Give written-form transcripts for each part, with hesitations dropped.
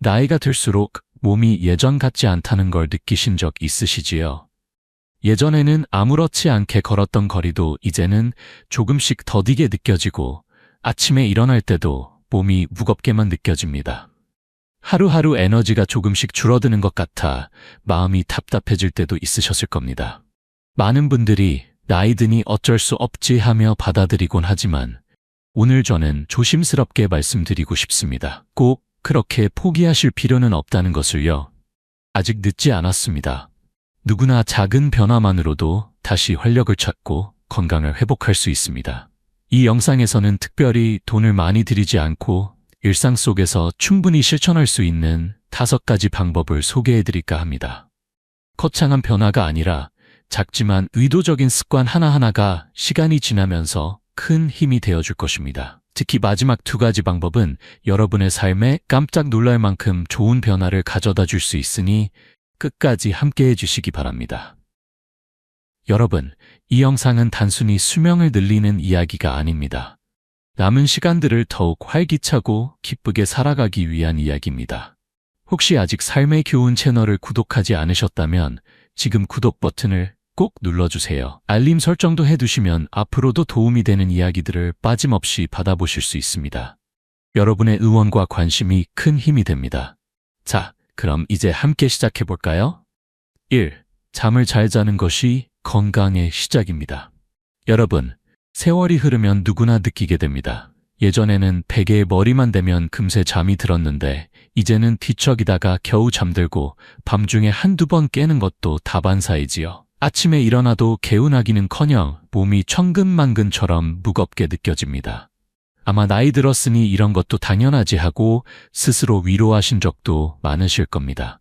나이가 들수록 몸이 예전 같지 않다는 걸 느끼신 적 있으시지요? 예전에는 아무렇지 않게 걸었던 거리도 이제는 조금씩 더디게 느껴지고 아침에 일어날 때도 몸이 무겁게만 느껴집니다. 하루하루 에너지가 조금씩 줄어드는 것 같아 마음이 답답해질 때도 있으셨을 겁니다. 많은 분들이 나이 드니 어쩔 수 없지 하며 받아들이곤 하지만 오늘 저는 조심스럽게 말씀드리고 싶습니다. 꼭 그렇게 포기하실 필요는 없다는 것을요. 아직 늦지 않았습니다. 누구나 작은 변화만으로도 다시 활력을 찾고 건강을 회복할 수 있습니다. 이 영상에서는 특별히 돈을 많이 들이지 않고 일상 속에서 충분히 실천할 수 있는 5가지 방법을 소개해드릴까 합니다. 거창한 변화가 아니라 작지만 의도적인 습관 하나하나가 시간이 지나면서 큰 힘이 되어줄 것입니다. 특히 마지막 2가지 방법은 여러분의 삶에 깜짝 놀랄 만큼 좋은 변화를 가져다 줄 수 있으니 끝까지 함께 해주시기 바랍니다. 여러분, 이 영상은 단순히 수명을 늘리는 이야기가 아닙니다. 남은 시간들을 더욱 활기차고 기쁘게 살아가기 위한 이야기입니다. 혹시 아직 삶의 교훈 채널을 구독하지 않으셨다면 지금 구독 버튼을 꼭 눌러주세요. 알림 설정도 해두시면 앞으로도 도움이 되는 이야기들을 빠짐없이 받아보실 수 있습니다. 여러분의 응원과 관심이 큰 힘이 됩니다. 자, 그럼 이제 함께 시작해볼까요? 1. 잠을 잘 자는 것이 건강의 시작입니다. 여러분, 세월이 흐르면 누구나 느끼게 됩니다. 예전에는 베개에 머리만 대면 금세 잠이 들었는데 이제는 뒤척이다가 겨우 잠들고 밤중에 한두 번 깨는 것도 다반사이지요. 아침에 일어나도 개운하기는커녕 몸이 천근만근처럼 무겁게 느껴집니다. 아마 나이 들었으니 이런 것도 당연하지 하고 스스로 위로하신 적도 많으실 겁니다.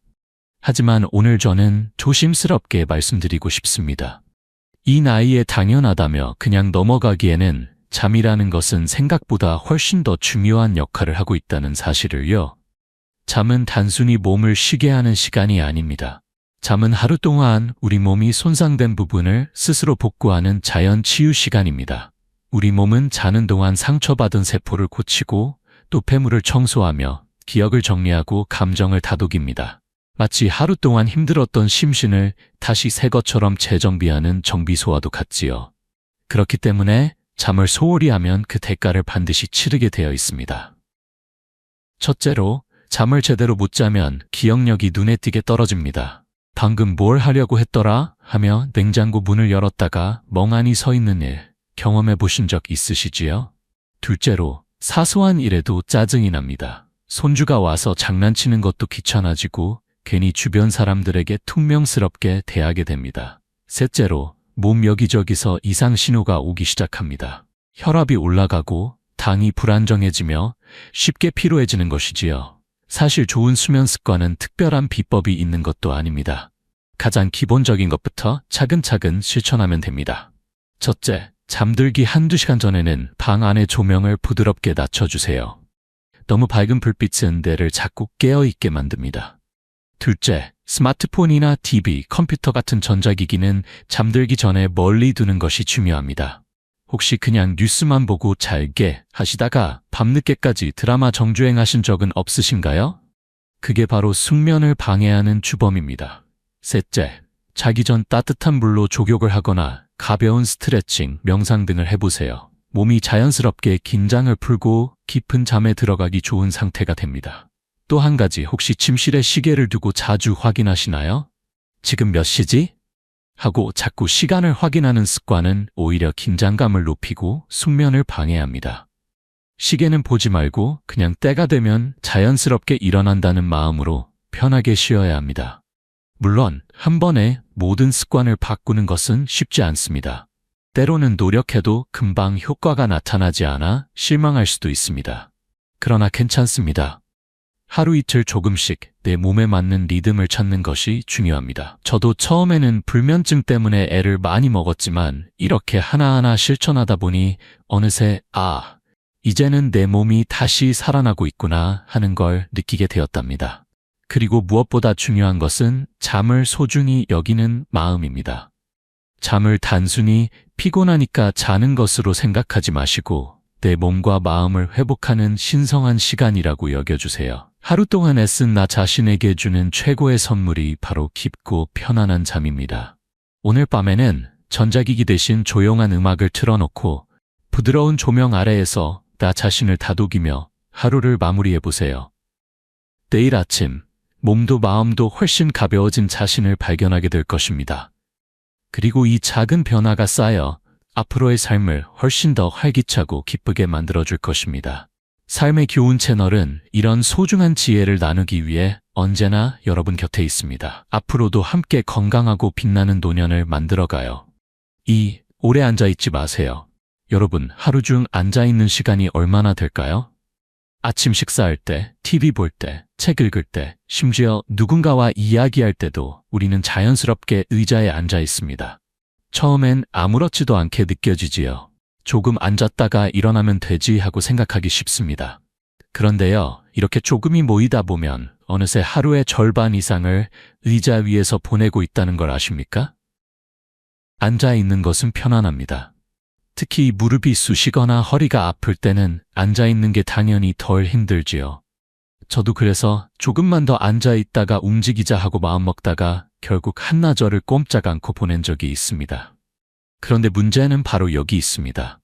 하지만 오늘 저는 조심스럽게 말씀드리고 싶습니다. 이 나이에 당연하다며 그냥 넘어가기에는 잠이라는 것은 생각보다 훨씬 더 중요한 역할을 하고 있다는 사실을요. 잠은 단순히 몸을 쉬게 하는 시간이 아닙니다. 잠은 하루 동안 우리 몸이 손상된 부분을 스스로 복구하는 자연 치유 시간입니다. 우리 몸은 자는 동안 상처받은 세포를 고치고 또 폐물을 청소하며 기억을 정리하고 감정을 다독입니다. 마치 하루 동안 힘들었던 심신을 다시 새 것처럼 재정비하는 정비소와도 같지요. 그렇기 때문에 잠을 소홀히 하면 그 대가를 반드시 치르게 되어 있습니다. 첫째로, 잠을 제대로 못 자면 기억력이 눈에 띄게 떨어집니다. 방금 뭘 하려고 했더라? 하며 냉장고 문을 열었다가 멍하니 서 있는 일 경험해 보신 적 있으시지요? 둘째로, 사소한 일에도 짜증이 납니다. 손주가 와서 장난치는 것도 귀찮아지고 괜히 주변 사람들에게 퉁명스럽게 대하게 됩니다. 셋째로, 몸 여기저기서 이상 신호가 오기 시작합니다. 혈압이 올라가고 당이 불안정해지며 쉽게 피로해지는 것이지요. 사실 좋은 수면 습관은 특별한 비법이 있는 것도 아닙니다. 가장 기본적인 것부터 차근차근 실천하면 됩니다. 첫째, 잠들기 한두 시간 전에는 방 안의 조명을 부드럽게 낮춰주세요. 너무 밝은 불빛은 뇌를 자꾸 깨어있게 만듭니다. 둘째, 스마트폰이나 TV, 컴퓨터 같은 전자기기는 잠들기 전에 멀리 두는 것이 중요합니다. 혹시 그냥 뉴스만 보고 잘게 하시다가 밤늦게까지 드라마 정주행하신 적은 없으신가요? 그게 바로 숙면을 방해하는 주범입니다. 셋째, 자기 전 따뜻한 물로 족욕을 하거나 가벼운 스트레칭, 명상 등을 해보세요. 몸이 자연스럽게 긴장을 풀고 깊은 잠에 들어가기 좋은 상태가 됩니다. 또 한 가지, 혹시 침실에 시계를 두고 자주 확인하시나요? 지금 몇 시지? 하고 자꾸 시간을 확인하는 습관은 오히려 긴장감을 높이고 숙면을 방해합니다. 시계는 보지 말고 그냥 때가 되면 자연스럽게 일어난다는 마음으로 편하게 쉬어야 합니다. 물론 한 번에 모든 습관을 바꾸는 것은 쉽지 않습니다. 때로는 노력해도 금방 효과가 나타나지 않아 실망할 수도 있습니다. 그러나 괜찮습니다. 하루 이틀 조금씩 내 몸에 맞는 리듬을 찾는 것이 중요합니다. 저도 처음에는 불면증 때문에 애를 많이 먹었지만 이렇게 하나하나 실천하다 보니 어느새 이제는 내 몸이 다시 살아나고 있구나 하는 걸 느끼게 되었답니다. 그리고 무엇보다 중요한 것은 잠을 소중히 여기는 마음입니다. 잠을 단순히 피곤하니까 자는 것으로 생각하지 마시고 내 몸과 마음을 회복하는 신성한 시간이라고 여겨주세요. 하루 동안 애쓴 나 자신에게 주는 최고의 선물이 바로 깊고 편안한 잠입니다. 오늘 밤에는 전자기기 대신 조용한 음악을 틀어놓고 부드러운 조명 아래에서 나 자신을 다독이며 하루를 마무리해보세요. 내일 아침, 몸도 마음도 훨씬 가벼워진 자신을 발견하게 될 것입니다. 그리고 이 작은 변화가 쌓여 앞으로의 삶을 훨씬 더 활기차고 기쁘게 만들어줄 것입니다. 삶의 교훈 채널은 이런 소중한 지혜를 나누기 위해 언제나 여러분 곁에 있습니다. 앞으로도 함께 건강하고 빛나는 노년을 만들어가요. 오래 앉아있지 마세요. 여러분, 하루 중 앉아있는 시간이 얼마나 될까요? 아침 식사할 때, TV 볼 때, 책 읽을 때, 심지어 누군가와 이야기할 때도 우리는 자연스럽게 의자에 앉아 있습니다. 처음엔 아무렇지도 않게 느껴지지요. 조금 앉았다가 일어나면 되지 하고 생각하기 쉽습니다. 그런데요, 이렇게 조금이 모이다 보면 어느새 하루의 절반 이상을 의자 위에서 보내고 있다는 걸 아십니까? 앉아 있는 것은 편안합니다. 특히 무릎이 쑤시거나 허리가 아플 때는 앉아 있는 게 당연히 덜 힘들지요. 저도 그래서 조금만 더 앉아 있다가 움직이자 하고 마음먹다가 결국 한나절을 꼼짝 않고 보낸 적이 있습니다. 그런데 문제는 바로 여기 있습니다.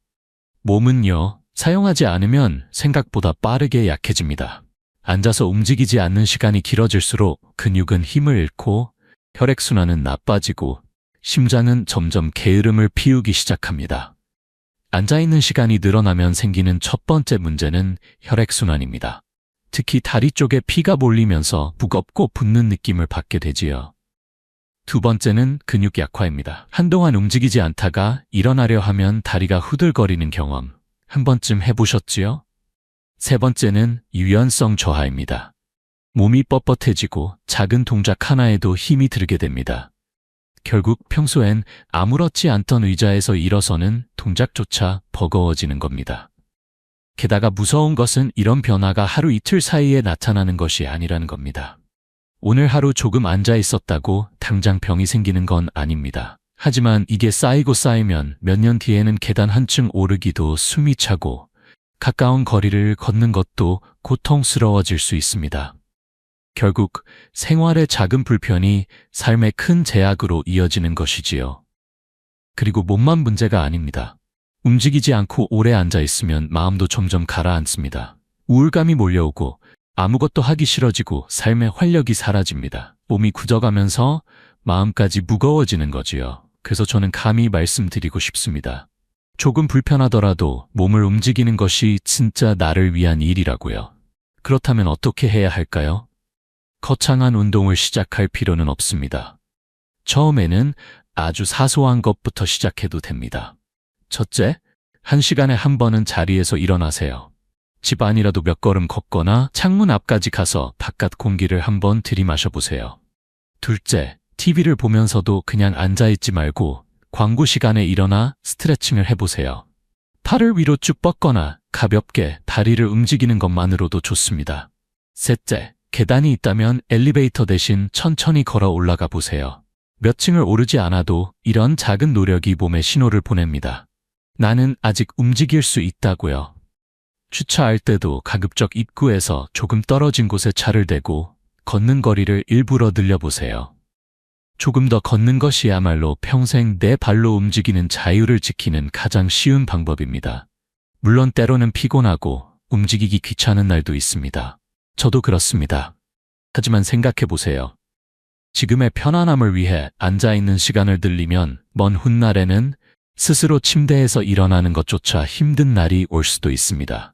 몸은요, 사용하지 않으면 생각보다 빠르게 약해집니다. 앉아서 움직이지 않는 시간이 길어질수록 근육은 힘을 잃고 혈액순환은 나빠지고 심장은 점점 게으름을 피우기 시작합니다. 앉아있는 시간이 늘어나면 생기는 첫 번째 문제는 혈액순환입니다. 특히 다리 쪽에 피가 몰리면서 무겁고 붓는 느낌을 받게 되지요. 두 번째는 근육 약화입니다. 한동안 움직이지 않다가 일어나려 하면 다리가 후들거리는 경험, 한 번쯤 해보셨지요? 세 번째는 유연성 저하입니다. 몸이 뻣뻣해지고 작은 동작 하나에도 힘이 들게 됩니다. 결국 평소엔 아무렇지 않던 의자에서 일어서는 동작조차 버거워지는 겁니다. 게다가 무서운 것은 이런 변화가 하루 이틀 사이에 나타나는 것이 아니라는 겁니다. 오늘 하루 조금 앉아 있었다고 당장 병이 생기는 건 아닙니다. 하지만 이게 쌓이고 쌓이면 몇 년 뒤에는 계단 한층 오르기도 숨이 차고 가까운 거리를 걷는 것도 고통스러워질 수 있습니다. 결국 생활의 작은 불편이 삶의 큰 제약으로 이어지는 것이지요. 그리고 몸만 문제가 아닙니다. 움직이지 않고 오래 앉아 있으면 마음도 점점 가라앉습니다. 우울감이 몰려오고 아무것도 하기 싫어지고 삶의 활력이 사라집니다. 몸이 굳어가면서 마음까지 무거워지는 거지요. 그래서 저는 감히 말씀드리고 싶습니다. 조금 불편하더라도 몸을 움직이는 것이 진짜 나를 위한 일이라고요. 그렇다면 어떻게 해야 할까요? 거창한 운동을 시작할 필요는 없습니다. 처음에는 아주 사소한 것부터 시작해도 됩니다. 첫째, 1시간에 한 번은 자리에서 일어나세요. 집 안이라도 몇 걸음 걷거나 창문 앞까지 가서 바깥 공기를 한번 들이마셔보세요. 둘째, TV를 보면서도 그냥 앉아있지 말고 광고 시간에 일어나 스트레칭을 해보세요. 팔을 위로 쭉 뻗거나 가볍게 다리를 움직이는 것만으로도 좋습니다. 셋째, 계단이 있다면 엘리베이터 대신 천천히 걸어 올라가 보세요. 몇 층을 오르지 않아도 이런 작은 노력이 몸에 신호를 보냅니다. 나는 아직 움직일 수 있다고요. 주차할 때도 가급적 입구에서 조금 떨어진 곳에 차를 대고 걷는 거리를 일부러 늘려보세요. 조금 더 걷는 것이야말로 평생 내 발로 움직이는 자유를 지키는 가장 쉬운 방법입니다. 물론 때로는 피곤하고 움직이기 귀찮은 날도 있습니다. 저도 그렇습니다. 하지만 생각해보세요. 지금의 편안함을 위해 앉아있는 시간을 늘리면 먼 훗날에는 스스로 침대에서 일어나는 것조차 힘든 날이 올 수도 있습니다.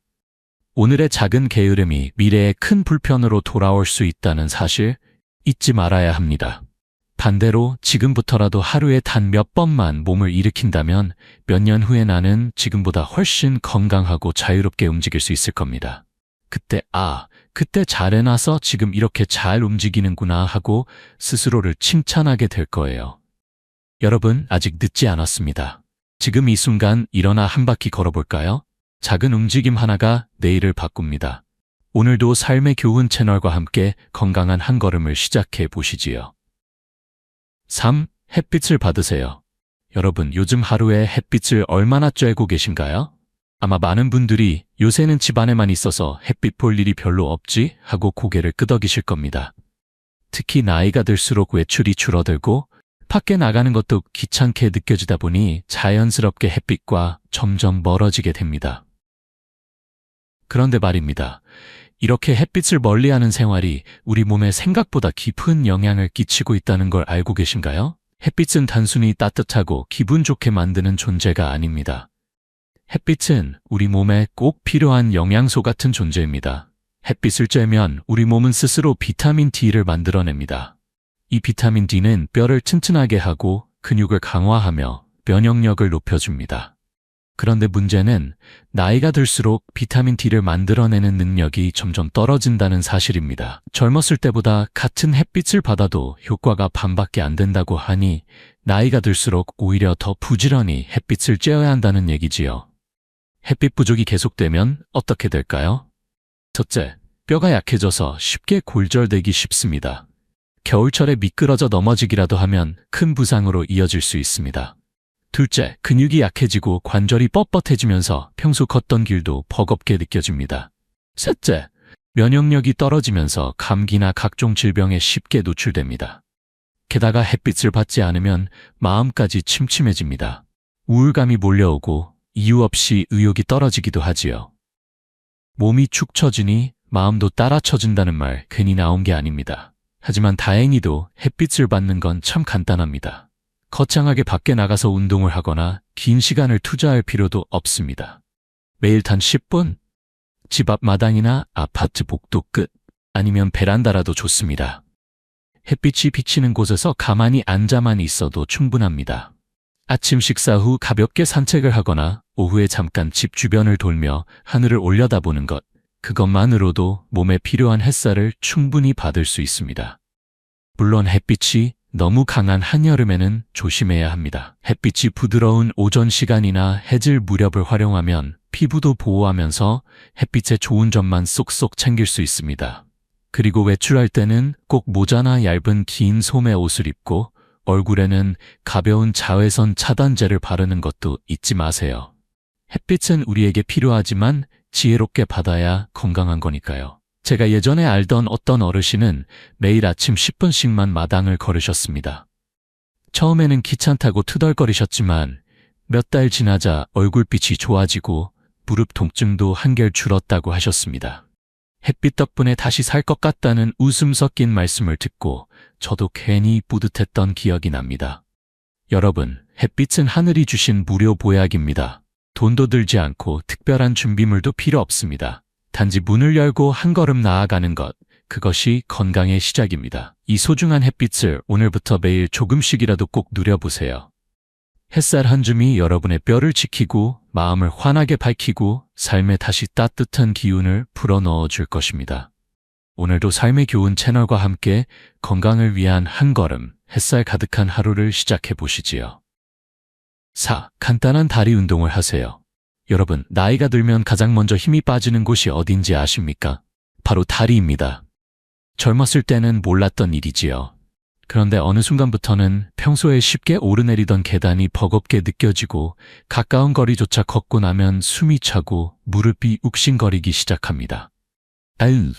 오늘의 작은 게으름이 미래의 큰 불편으로 돌아올 수 있다는 사실 잊지 말아야 합니다. 반대로 지금부터라도 하루에 단 몇 번만 몸을 일으킨다면 몇 년 후에 나는 지금보다 훨씬 건강하고 자유롭게 움직일 수 있을 겁니다. 그때 잘 해놔서 지금 이렇게 잘 움직이는구나 하고 스스로를 칭찬하게 될 거예요. 여러분, 아직 늦지 않았습니다. 지금 이 순간 일어나 한 바퀴 걸어볼까요? 작은 움직임 하나가 내일을 바꿉니다. 오늘도 삶의 교훈 채널과 함께 건강한 한 걸음을 시작해 보시지요. 3. 햇빛을 받으세요. 여러분, 요즘 하루에 햇빛을 얼마나 쬐고 계신가요? 아마 많은 분들이 요새는 집 안에만 있어서 햇빛 볼 일이 별로 없지 하고 고개를 끄덕이실 겁니다. 특히 나이가 들수록 외출이 줄어들고 밖에 나가는 것도 귀찮게 느껴지다 보니 자연스럽게 햇빛과 점점 멀어지게 됩니다. 그런데 말입니다. 이렇게 햇빛을 멀리하는 생활이 우리 몸에 생각보다 깊은 영향을 끼치고 있다는 걸 알고 계신가요? 햇빛은 단순히 따뜻하고 기분 좋게 만드는 존재가 아닙니다. 햇빛은 우리 몸에 꼭 필요한 영양소 같은 존재입니다. 햇빛을 쬐면 우리 몸은 스스로 비타민 D를 만들어냅니다. 이 비타민 D는 뼈를 튼튼하게 하고 근육을 강화하며 면역력을 높여줍니다. 그런데 문제는 나이가 들수록 비타민 D를 만들어내는 능력이 점점 떨어진다는 사실입니다. 젊었을 때보다 같은 햇빛을 받아도 효과가 반밖에 안 된다고 하니 나이가 들수록 오히려 더 부지런히 햇빛을 쬐어야 한다는 얘기지요. 햇빛 부족이 계속되면 어떻게 될까요? 첫째, 뼈가 약해져서 쉽게 골절되기 쉽습니다. 겨울철에 미끄러져 넘어지기라도 하면 큰 부상으로 이어질 수 있습니다. 둘째, 근육이 약해지고 관절이 뻣뻣해지면서 평소 걷던 길도 버겁게 느껴집니다. 셋째, 면역력이 떨어지면서 감기나 각종 질병에 쉽게 노출됩니다. 게다가 햇빛을 받지 않으면 마음까지 침침해집니다. 우울감이 몰려오고 이유 없이 의욕이 떨어지기도 하지요. 몸이 축 처지니 마음도 따라 처진다는 말 괜히 나온 게 아닙니다. 하지만 다행히도 햇빛을 받는 건 참 간단합니다. 거창하게 밖에 나가서 운동을 하거나 긴 시간을 투자할 필요도 없습니다. 매일 단 10분, 집 앞 마당이나 아파트 복도 끝, 아니면 베란다라도 좋습니다. 햇빛이 비치는 곳에서 가만히 앉아만 있어도 충분합니다. 아침 식사 후 가볍게 산책을 하거나 오후에 잠깐 집 주변을 돌며 하늘을 올려다보는 것, 그것만으로도 몸에 필요한 햇살을 충분히 받을 수 있습니다. 물론 햇빛이 너무 강한 한여름에는 조심해야 합니다. 햇빛이 부드러운 오전 시간이나 해질 무렵을 활용하면 피부도 보호하면서 햇빛의 좋은 점만 쏙쏙 챙길 수 있습니다. 그리고 외출할 때는 꼭 모자나 얇은 긴 소매 옷을 입고 얼굴에는 가벼운 자외선 차단제를 바르는 것도 잊지 마세요. 햇빛은 우리에게 필요하지만 지혜롭게 받아야 건강한 거니까요. 제가 예전에 알던 어떤 어르신은 매일 아침 10분씩만 마당을 걸으셨습니다. 처음에는 귀찮다고 투덜거리셨지만 몇 달 지나자 얼굴빛이 좋아지고 무릎 통증도 한결 줄었다고 하셨습니다. 햇빛 덕분에 다시 살 것 같다는 웃음 섞인 말씀을 듣고 저도 괜히 뿌듯했던 기억이 납니다. 여러분, 햇빛은 하늘이 주신 무료 보약입니다. 돈도 들지 않고 특별한 준비물도 필요 없습니다. 단지 문을 열고 한 걸음 나아가는 것, 그것이 건강의 시작입니다. 이 소중한 햇빛을 오늘부터 매일 조금씩이라도 꼭 누려보세요. 햇살 한 줌이 여러분의 뼈를 지키고 마음을 환하게 밝히고 삶에 다시 따뜻한 기운을 불어넣어 줄 것입니다. 오늘도 삶의 교훈 채널과 함께 건강을 위한 한 걸음, 햇살 가득한 하루를 시작해 보시지요. 4. 간단한 다리 운동을 하세요. 여러분, 나이가 들면 가장 먼저 힘이 빠지는 곳이 어딘지 아십니까? 바로 다리입니다. 젊었을 때는 몰랐던 일이지요. 그런데 어느 순간부터는 평소에 쉽게 오르내리던 계단이 버겁게 느껴지고 가까운 거리조차 걷고 나면 숨이 차고 무릎이 욱신거리기 시작합니다. 아유,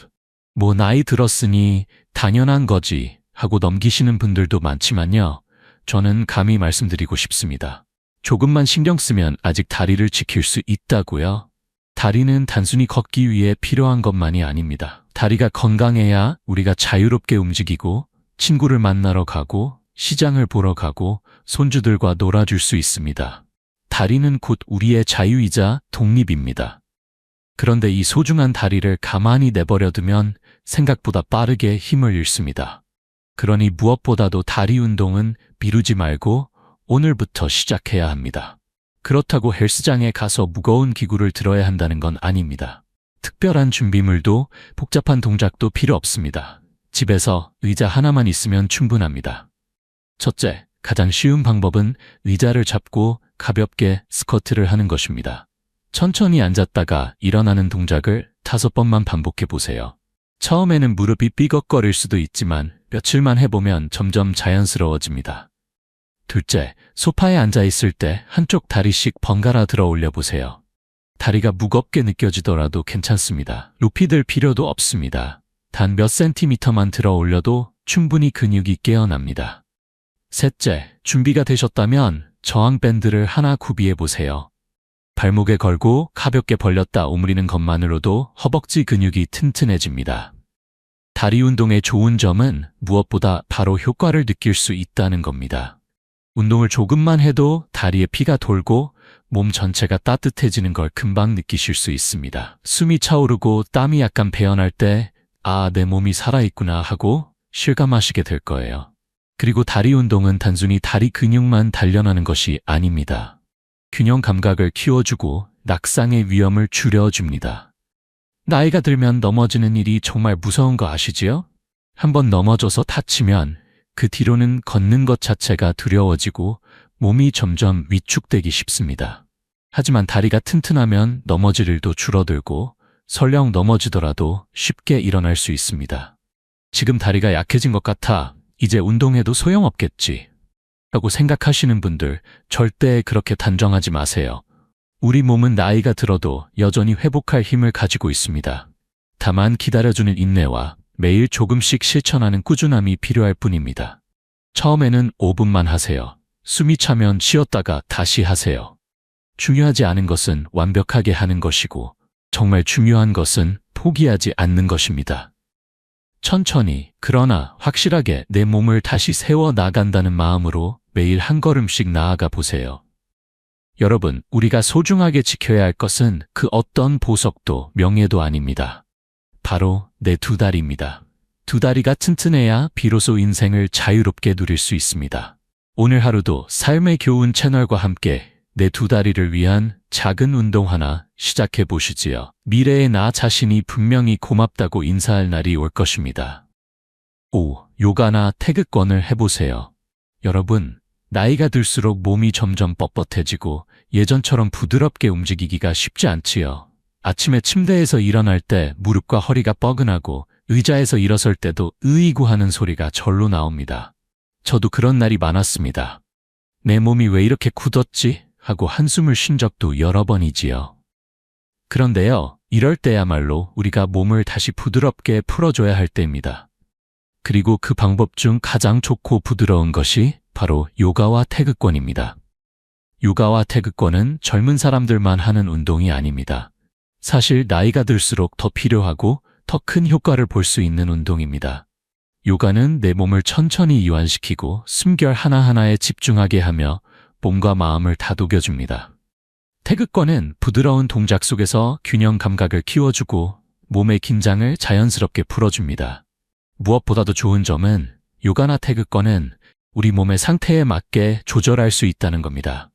뭐 나이 들었으니 당연한 거지 하고 넘기시는 분들도 많지만요. 저는 감히 말씀드리고 싶습니다. 조금만 신경 쓰면 아직 다리를 지킬 수 있다고요. 다리는 단순히 걷기 위해 필요한 것만이 아닙니다. 다리가 건강해야 우리가 자유롭게 움직이고 친구를 만나러 가고 시장을 보러 가고 손주들과 놀아줄 수 있습니다. 다리는 곧 우리의 자유이자 독립입니다. 그런데 이 소중한 다리를 가만히 내버려 두면 생각보다 빠르게 힘을 잃습니다. 그러니 무엇보다도 다리 운동은 미루지 말고 오늘부터 시작해야 합니다. 그렇다고 헬스장에 가서 무거운 기구를 들어야 한다는 건 아닙니다. 특별한 준비물도 복잡한 동작도 필요 없습니다. 집에서 의자 하나만 있으면 충분합니다. 첫째, 가장 쉬운 방법은 의자를 잡고 가볍게 스쿼트를 하는 것입니다. 천천히 앉았다가 일어나는 동작을 5번만 반복해 보세요. 처음에는 무릎이 삐걱거릴 수도 있지만 며칠만 해보면 점점 자연스러워집니다. 둘째, 소파에 앉아 있을 때 한쪽 다리씩 번갈아 들어 올려 보세요. 다리가 무겁게 느껴지더라도 괜찮습니다. 높이 들 필요도 없습니다. 단 몇 센티미터만 들어 올려도 충분히 근육이 깨어납니다. 셋째, 준비가 되셨다면 저항 밴드를 하나 구비해 보세요. 발목에 걸고 가볍게 벌렸다 오므리는 것만으로도 허벅지 근육이 튼튼해집니다. 다리 운동의 좋은 점은 무엇보다 바로 효과를 느낄 수 있다는 겁니다. 운동을 조금만 해도 다리에 피가 돌고 몸 전체가 따뜻해지는 걸 금방 느끼실 수 있습니다. 숨이 차오르고 땀이 약간 배어날 때 아, 내 몸이 살아있구나 하고 실감하시게 될 거예요. 그리고 다리 운동은 단순히 다리 근육만 단련하는 것이 아닙니다. 균형 감각을 키워주고 낙상의 위험을 줄여줍니다. 나이가 들면 넘어지는 일이 정말 무서운 거 아시지요? 한번 넘어져서 다치면 그 뒤로는 걷는 것 자체가 두려워지고 몸이 점점 위축되기 쉽습니다. 하지만 다리가 튼튼하면 넘어질 일도 줄어들고 설령 넘어지더라도 쉽게 일어날 수 있습니다. 지금 다리가 약해진 것 같아 이제 운동해도 소용없겠지 라고 생각하시는 분들 절대 그렇게 단정하지 마세요. 우리 몸은 나이가 들어도 여전히 회복할 힘을 가지고 있습니다. 다만 기다려주는 인내와 매일 조금씩 실천하는 꾸준함이 필요할 뿐입니다. 처음에는 5분만 하세요. 숨이 차면 쉬었다가 다시 하세요. 중요하지 않은 것은 완벽하게 하는 것이고 정말 중요한 것은 포기하지 않는 것입니다. 천천히 그러나 확실하게 내 몸을 다시 세워 나간다는 마음으로 매일 한 걸음씩 나아가 보세요. 여러분, 우리가 소중하게 지켜야 할 것은 그 어떤 보석도 명예도 아닙니다. 바로 내 두 다리입니다. 두 다리가 튼튼해야 비로소 인생을 자유롭게 누릴 수 있습니다. 오늘 하루도 삶의 교훈 채널과 함께 내 두 다리를 위한 작은 운동 하나 시작해 보시지요. 미래의 나 자신이 분명히 고맙다고 인사할 날이 올 것입니다. 5. 요가나 태극권을 해보세요. 여러분, 나이가 들수록 몸이 점점 뻣뻣해지고 예전처럼 부드럽게 움직이기가 쉽지 않지요. 아침에 침대에서 일어날 때 무릎과 허리가 뻐근하고 의자에서 일어설 때도 으이구 하는 소리가 절로 나옵니다. 저도 그런 날이 많았습니다. 내 몸이 왜 이렇게 굳었지? 하고 한숨을 쉰 적도 여러 번이지요. 그런데요, 이럴 때야말로 우리가 몸을 다시 부드럽게 풀어줘야 할 때입니다. 그리고 그 방법 중 가장 좋고 부드러운 것이 바로 요가와 태극권입니다. 요가와 태극권은 젊은 사람들만 하는 운동이 아닙니다. 사실 나이가 들수록 더 필요하고 더 큰 효과를 볼 수 있는 운동입니다. 요가는 내 몸을 천천히 이완시키고 숨결 하나하나에 집중하게 하며 몸과 마음을 다독여줍니다. 태극권은 부드러운 동작 속에서 균형 감각을 키워주고 몸의 긴장을 자연스럽게 풀어줍니다. 무엇보다도 좋은 점은 요가나 태극권은 우리 몸의 상태에 맞게 조절할 수 있다는 겁니다.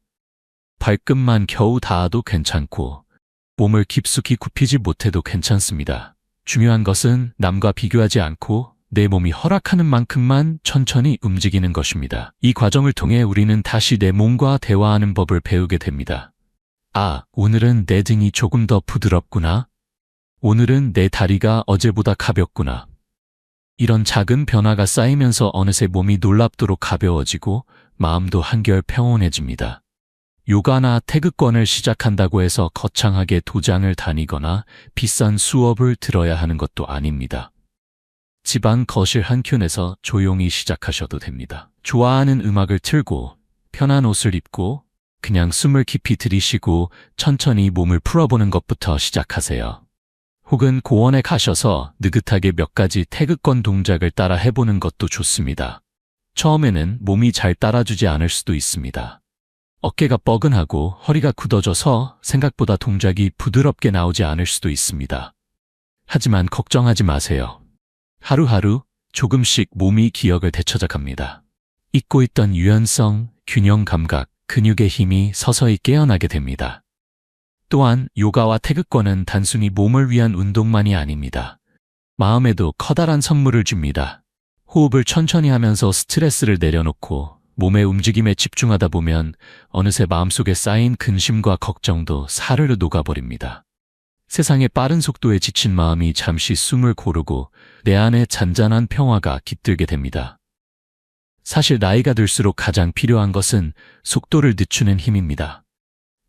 발끝만 겨우 닿아도 괜찮고 몸을 깊숙이 굽히지 못해도 괜찮습니다. 중요한 것은 남과 비교하지 않고 내 몸이 허락하는 만큼만 천천히 움직이는 것입니다. 이 과정을 통해 우리는 다시 내 몸과 대화하는 법을 배우게 됩니다. 아, 오늘은 내 등이 조금 더 부드럽구나. 오늘은 내 다리가 어제보다 가볍구나. 이런 작은 변화가 쌓이면서 어느새 몸이 놀랍도록 가벼워지고 마음도 한결 평온해집니다. 요가나 태극권을 시작한다고 해서 거창하게 도장을 다니거나 비싼 수업을 들어야 하는 것도 아닙니다. 집안 거실 한켠에서 조용히 시작하셔도 됩니다. 좋아하는 음악을 틀고 편한 옷을 입고 그냥 숨을 깊이 들이쉬고 천천히 몸을 풀어보는 것부터 시작하세요. 혹은 공원에 가셔서 느긋하게 몇 가지 태극권 동작을 따라 해보는 것도 좋습니다. 처음에는 몸이 잘 따라주지 않을 수도 있습니다. 어깨가 뻐근하고 허리가 굳어져서 생각보다 동작이 부드럽게 나오지 않을 수도 있습니다. 하지만 걱정하지 마세요. 하루하루 조금씩 몸이 기억을 되찾아갑니다. 잊고 있던 유연성, 균형 감각, 근육의 힘이 서서히 깨어나게 됩니다. 또한 요가와 태극권은 단순히 몸을 위한 운동만이 아닙니다. 마음에도 커다란 선물을 줍니다. 호흡을 천천히 하면서 스트레스를 내려놓고 몸의 움직임에 집중하다 보면 어느새 마음속에 쌓인 근심과 걱정도 사르르 녹아버립니다. 세상의 빠른 속도에 지친 마음이 잠시 숨을 고르고 내 안에 잔잔한 평화가 깃들게 됩니다. 사실 나이가 들수록 가장 필요한 것은 속도를 늦추는 힘입니다.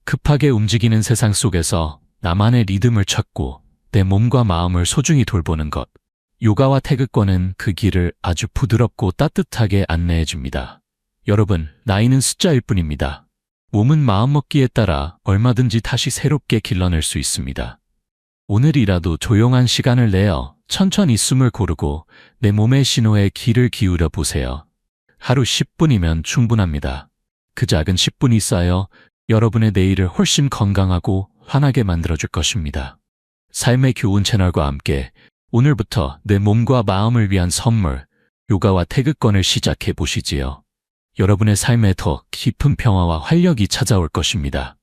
급하게 움직이는 세상 속에서 나만의 리듬을 찾고 내 몸과 마음을 소중히 돌보는 것. 요가와 태극권은 그 길을 아주 부드럽고 따뜻하게 안내해 줍니다. 여러분, 나이는 숫자일 뿐입니다. 몸은 마음먹기에 따라 얼마든지 다시 새롭게 길러낼 수 있습니다. 오늘이라도 조용한 시간을 내어 천천히 숨을 고르고 내 몸의 신호에 귀를 기울여 보세요. 하루 10분이면 충분합니다. 그 작은 10분이 쌓여 여러분의 내일을 훨씬 건강하고 환하게 만들어줄 것입니다. 삶의 교훈 채널과 함께 오늘부터 내 몸과 마음을 위한 선물, 요가와 태극권을 시작해 보시지요. 여러분의 삶에 더 깊은 평화와 활력이 찾아올 것입니다.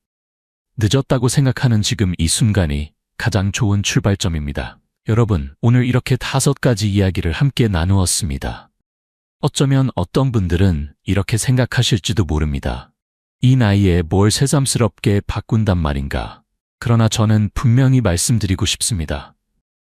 늦었다고 생각하는 지금 이 순간이 가장 좋은 출발점입니다. 여러분, 오늘 이렇게 5가지 이야기를 함께 나누었습니다. 어쩌면 어떤 분들은 이렇게 생각하실지도 모릅니다. 이 나이에 뭘 새삼스럽게 바꾼단 말인가. 그러나 저는 분명히 말씀드리고 싶습니다.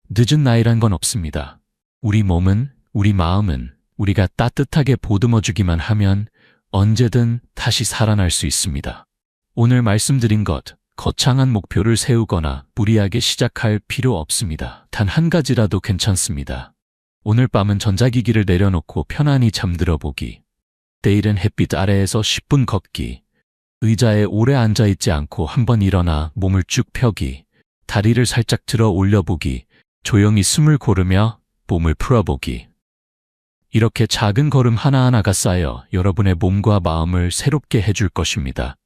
늦은 나이란 건 없습니다. 우리 몸은, 우리 마음은 우리가 따뜻하게 보듬어주기만 하면 언제든 다시 살아날 수 있습니다. 오늘 말씀드린 것, 거창한 목표를 세우거나 무리하게 시작할 필요 없습니다. 단 한 가지라도 괜찮습니다. 오늘 밤은 전자기기를 내려놓고 편안히 잠들어 보기. 내일은 햇빛 아래에서 10분 걷기. 의자에 오래 앉아있지 않고 한번 일어나 몸을 쭉 펴기. 다리를 살짝 들어 올려보기. 조용히 숨을 고르며 몸을 풀어보기. 이렇게 작은 걸음 하나하나가 쌓여 여러분의 몸과 마음을 새롭게 해줄 것입니다.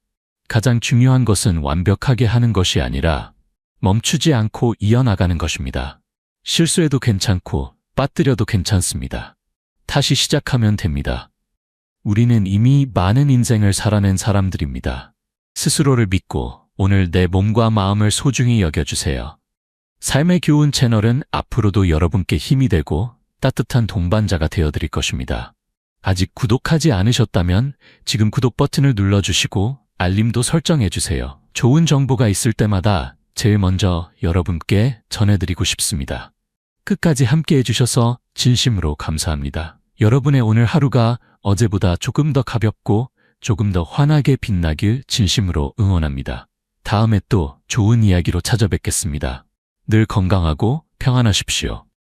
가장 중요한 것은 완벽하게 하는 것이 아니라 멈추지 않고 이어나가는 것입니다. 실수해도 괜찮고 빠뜨려도 괜찮습니다. 다시 시작하면 됩니다. 우리는 이미 많은 인생을 살아낸 사람들입니다. 스스로를 믿고 오늘 내 몸과 마음을 소중히 여겨주세요. 삶의 교훈 채널은 앞으로도 여러분께 힘이 되고 따뜻한 동반자가 되어드릴 것입니다. 아직 구독하지 않으셨다면 지금 구독 버튼을 눌러주시고 알림도 설정해주세요. 좋은 정보가 있을 때마다 제일 먼저 여러분께 전해드리고 싶습니다. 끝까지 함께 해주셔서 진심으로 감사합니다. 여러분의 오늘 하루가 어제보다 조금 더 가볍고 조금 더 환하게 빛나길 진심으로 응원합니다. 다음에 또 좋은 이야기로 찾아뵙겠습니다. 늘 건강하고 평안하십시오.